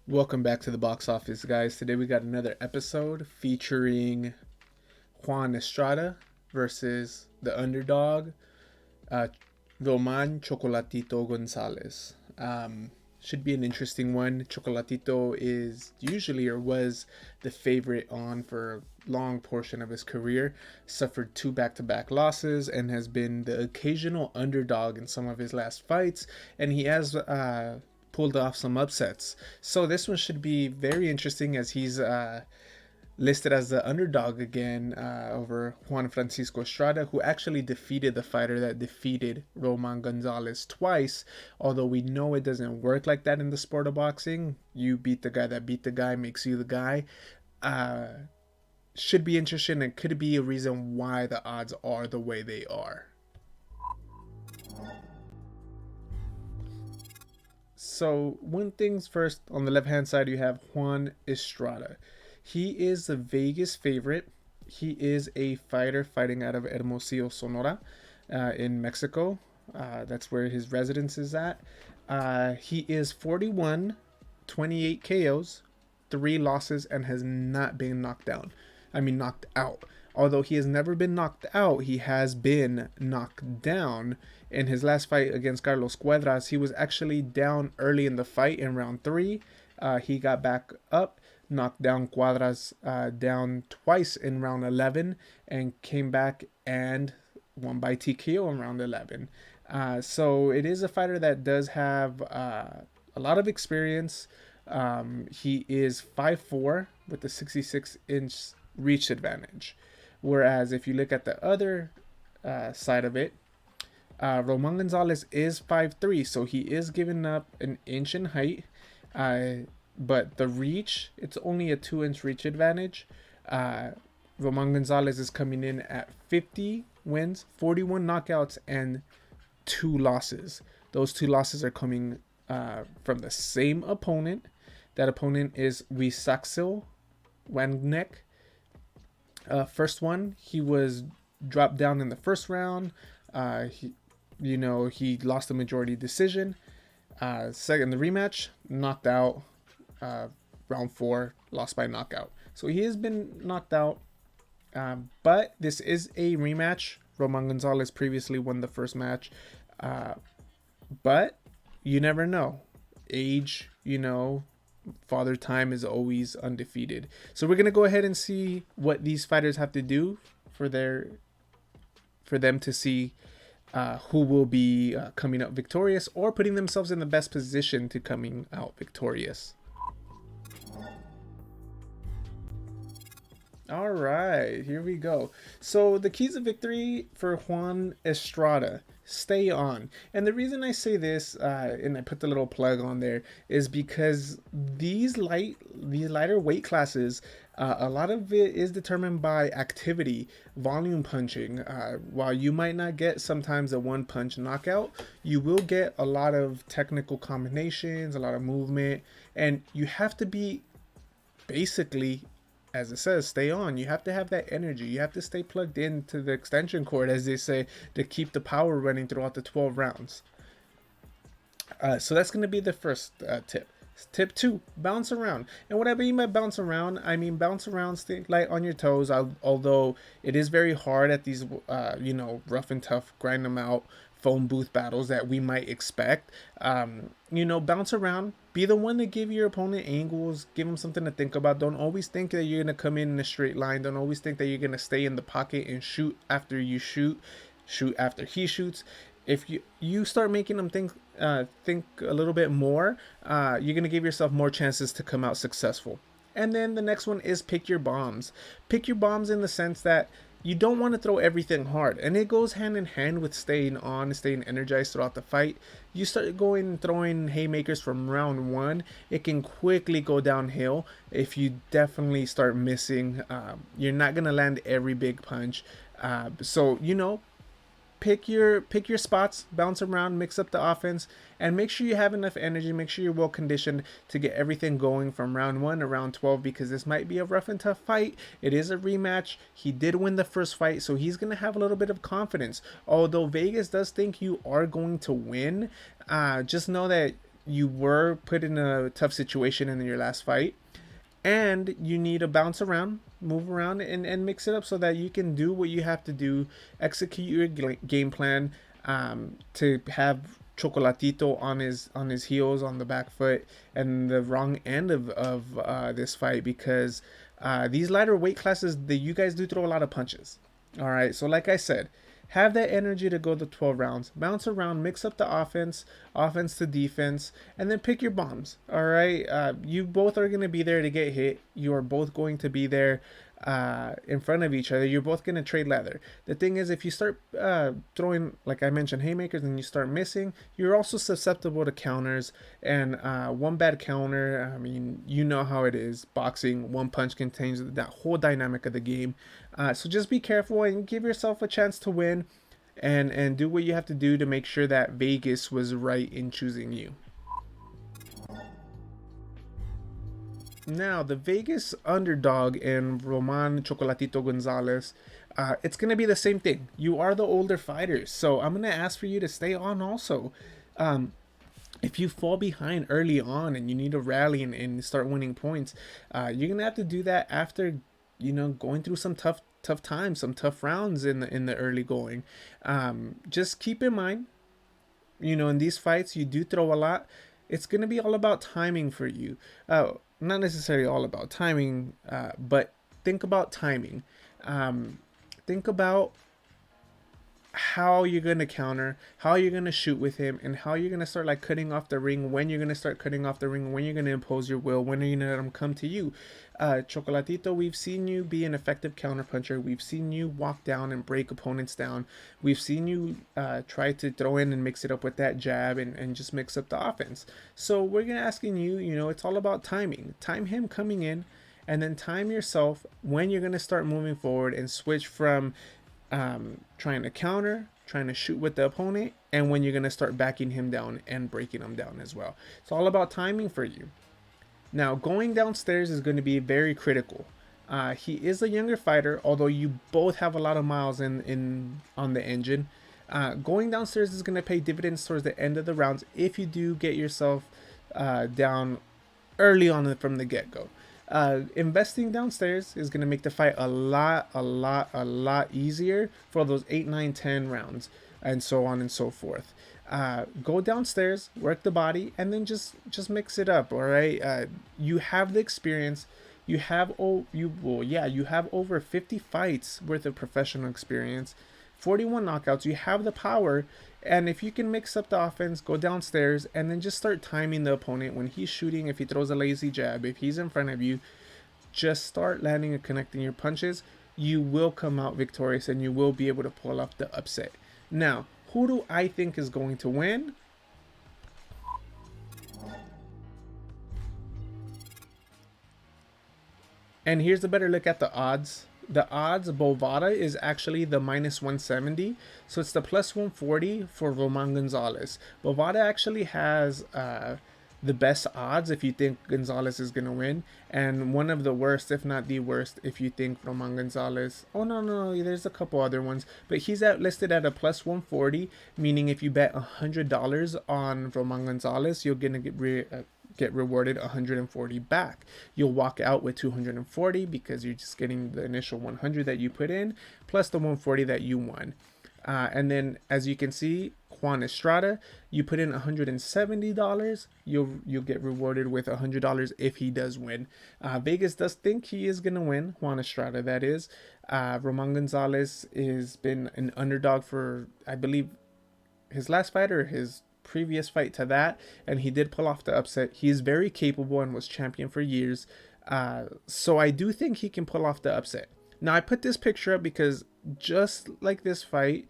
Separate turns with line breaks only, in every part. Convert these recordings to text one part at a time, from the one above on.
Welcome back to the box office, guys. Today we got another episode featuring Juan Estrada versus the underdog, uh, Roman Chocolatito Gonzalez. Should be an interesting one. Chocolatito is usually or was the favorite on for a long portion of his career, suffered two back-to-back losses, and has been the occasional underdog in some of his last fights, and he has pulled off some upsets. So this one should be very interesting as he's listed as the underdog again over Juan Fransisco Estrada, who actually defeated the fighter that defeated Roman Gonzalez twice. Although we know it doesn't work like that in the sport of boxing. You beat the guy that beat the guy makes you the guy. Uh, should be interesting and could be a reason why the odds are the way they are. So, one thing's first, on the left hand side, you have Juan Estrada. He is the Vegas favorite. He is a fighter fighting out of Hermosillo, Sonora, in Mexico. That's where his residence is at. He is 41, 28 KOs, 3 losses, and has not been knocked down. I mean, knocked out. Although he has never been knocked out, he has been knocked down. In his last fight against Carlos Cuadras, he was actually down early in the fight in round 3. He got back up, knocked down Cuadras down twice in round 11, and came back and won by TKO in round 11. So it is a fighter that does have a lot of experience. He is 5'4" with a 66-inch reach advantage. Whereas if you look at the other side of it, Roman Gonzalez is 5'3", so he is giving up an inch in height. But the reach, it's only a 2-inch reach advantage. Roman Gonzalez is coming in at 50 wins, 41 knockouts, and 2 losses. Those 2 losses are coming from the same opponent. That opponent is Wisaxil Wangnek. First one, he was dropped down in the first round. He lost the majority decision. Second, the rematch, knocked out. Round 4, lost by knockout. So he has been knocked out. But this is a rematch. Roman Gonzalez previously won the first match. But you never know. Age, Father Time is always undefeated. So we're going to go ahead and see what these fighters have to do for them to see who will be coming out victorious or putting themselves in the best position to coming out victorious. All right, here we go. So the keys of victory for Juan Estrada: stay on. And the reason I say this, and I put the little plug on there, is because these lighter weight classes, a lot of it is determined by activity, volume punching. While you might not get sometimes a one punch knockout, you will get a lot of technical combinations, a lot of movement, and you have to be basically, as it says, stay on. You have to have that energy. You have to stay plugged into the extension cord, as they say, to keep the power running throughout the 12 rounds. So that's going to be the first tip. Tip 2, bounce around. And what I mean by bounce around, I mean bounce around, stay light on your toes. Although it is very hard at these, rough and tough, grind them out phone booth battles that we might expect. Bounce around. Be the one to give your opponent angles. Give them something to think about. Don't always think that you're going to come in a straight line. Don't always think that you're going to stay in the pocket and shoot after you shoot after he shoots. If you start making them think a little bit more, you're going to give yourself more chances to come out successful. And then the next one is pick your bombs. Pick your bombs in the sense that you don't want to throw everything hard. And it goes hand in hand with staying on, staying energized throughout the fight. You start throwing haymakers from round 1, it can quickly go downhill if you definitely start missing. You're not going to land every big punch. So pick your spots, bounce around, mix up the offense, and make sure you have enough energy. Make sure you're well conditioned to get everything going from round 1 to round 12, because this might be a rough and tough fight. It is a rematch. He did win the first fight, so he's going to have a little bit of confidence. Although Vegas does think you are going to win, just know that you were put in a tough situation in your last fight, and you need to bounce around, move around, and mix it up so that you can do what you have to do, execute your game plan, to have Chocolatito on his heels, on the back foot, and the wrong end of this fight, because these lighter weight classes, you guys do throw a lot of punches. All right, so like I said, have that energy to go the 12 rounds, bounce around, mix up the offense to defense, and then pick your bombs. All right, you both are going to be there to get hit. You are both going to be there in front of each other. You're both going to trade leather. The thing is, if you start throwing, like I mentioned, haymakers, and you start missing, you're also susceptible to counters. And one bad counter, I mean, you know how it is. Boxing, one punch can change that whole dynamic of the game. So just be careful and give yourself a chance to win, and do what you have to do to make sure that Vegas was right in choosing you. Now, the Vegas underdog in Roman Chocolatito Gonzalez, it's going to be the same thing. You are the older fighters, so I'm going to ask for you to stay on also. Um, if you fall behind early on and you need to rally and start winning points, you're going to have to do that after, going through some tough times, some tough rounds in the early going. Just keep in mind, in these fights, you do throw a lot. It's going to be all about timing for you. Not necessarily all about timing, but think about timing. Think about how you're going to counter, how you're going to shoot with him, and how you're going to start like cutting off the ring, when you're going to start cutting off the ring, when you're going to impose your will, when are you going to let him come to you. Chocolatito, we've seen you be an effective counterpuncher. We've seen you walk down and break opponents down. We've seen you try to throw in and mix it up with that jab, and just mix up the offense. So we're going to asking you, it's all about timing. Time him coming in, and then time yourself when you're going to start moving forward and switch from trying to counter, trying to shoot with the opponent, and when you're going to start backing him down and breaking him down as well. It's all about timing for you. Now, going downstairs is going to be very critical. He is a younger fighter, although you both have a lot of miles in on the engine. Going downstairs is going to pay dividends towards the end of the rounds if you do get yourself down early on from the get-go. Investing downstairs is going to make the fight a lot easier for those 8, 9, 10 rounds, and so on and so forth. Go downstairs, work the body, and then just mix it up. All right. You have the experience. You have you have over 50 fights worth of professional experience, 41 knockouts. You have the power. And if you can mix up the offense, go downstairs, and then just start timing the opponent when he's shooting. If he throws a lazy jab, if he's in front of you, just start landing and connecting your punches. You will come out victorious, and you will be able to pull off the upset. Now, who do I think is going to win? And here's a better look at the odds. The odds, Bovada is actually the minus 170. So it's the plus 140 for Roman Gonzalez. Bovada actually has the best odds if you think Gonzalez is going to win. And one of the worst, if not the worst, if you think Roman Gonzalez. Oh, no, there's a couple other ones. But he's listed at a plus 140, meaning if you bet $100 on Roman Gonzalez, you're going to get rewarded 140 back. You'll walk out with 240 because you're just getting the initial 100 that you put in plus the 140 that you won. And then, as you can see, Juan Estrada, you put in $170, you'll get rewarded with $100 if he does win. Vegas does think he is gonna win, Juan Estrada, that is. Roman Gonzalez has been an underdog for, I believe, his last fight or his previous fight to that, and he did pull off the upset. He is very capable and was champion for years, so I do think he can pull off the upset. Now, I put this picture up because just like this fight,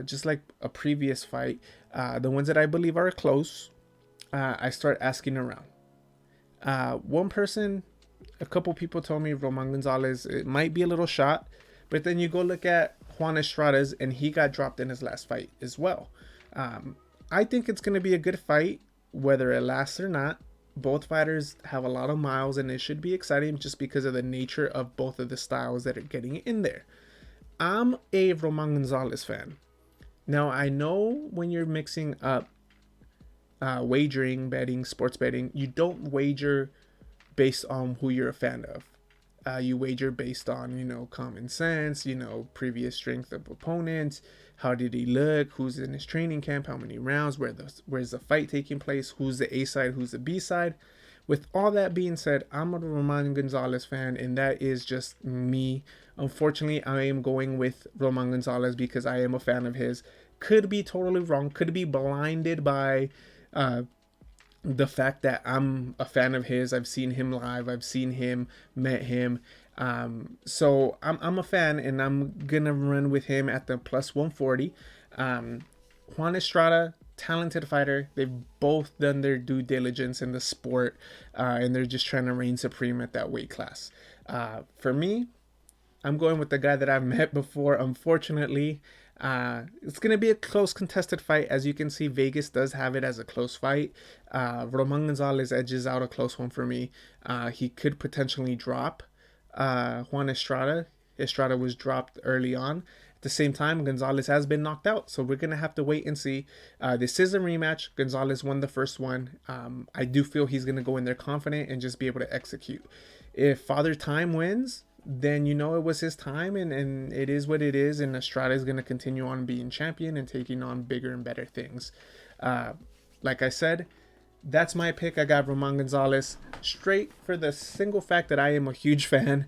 just like a previous fight, the ones that I believe are close, I start asking around. One person, a couple people told me Roman Gonzalez, it might be a little shot, but then you go look at Juan Estrada's, and he got dropped in his last fight as well. I think it's going to be a good fight, whether it lasts or not. Both fighters have a lot of miles, and it should be exciting just because of the nature of both of the styles that are getting in there. I'm a Roman Gonzalez fan. Now, I know when you're mixing up wagering, betting, sports betting, you don't wager based on who you're a fan of. You wager based on, common sense, previous strength of opponents, how did he look, who's in his training camp, how many rounds, where's the fight taking place, who's the A side, who's the B side. With all that being said, I'm a Roman Gonzalez fan, and that is just me. Unfortunately, I am going with Roman Gonzalez because I am a fan of his. Could be totally wrong, could be blinded by the fact that I'm a fan of his. I've seen him live, I've seen him, met him. So I'm a fan, and I'm gonna run with him at the plus 140. Juan Estrada, talented fighter. They've both done their due diligence in the sport, and they're just trying to reign supreme at that weight class. For me, I'm going with the guy that I've met before. Unfortunately, it's going to be a close contested fight. As you can see, Vegas does have it as a close fight. Roman Gonzalez edges out a close one for me. He could potentially drop Juan Estrada. Estrada was dropped early on. At the same time, Gonzalez has been knocked out, so we're going to have to wait and see. This is a rematch. Gonzalez won the first one. I do feel he's going to go in there confident and just be able to execute. If Father Time wins, then it was his time, and it is what it is, and Estrada is going to continue on being champion and taking on bigger and better things. Like I said, that's my pick. I got Roman Gonzalez straight for the single fact that I am a huge fan.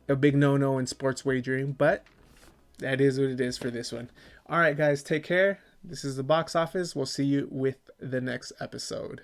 A big no-no in sports wagering, but that is what it is for this one. All right, guys, take care. This is the box office. We'll see you with the next episode.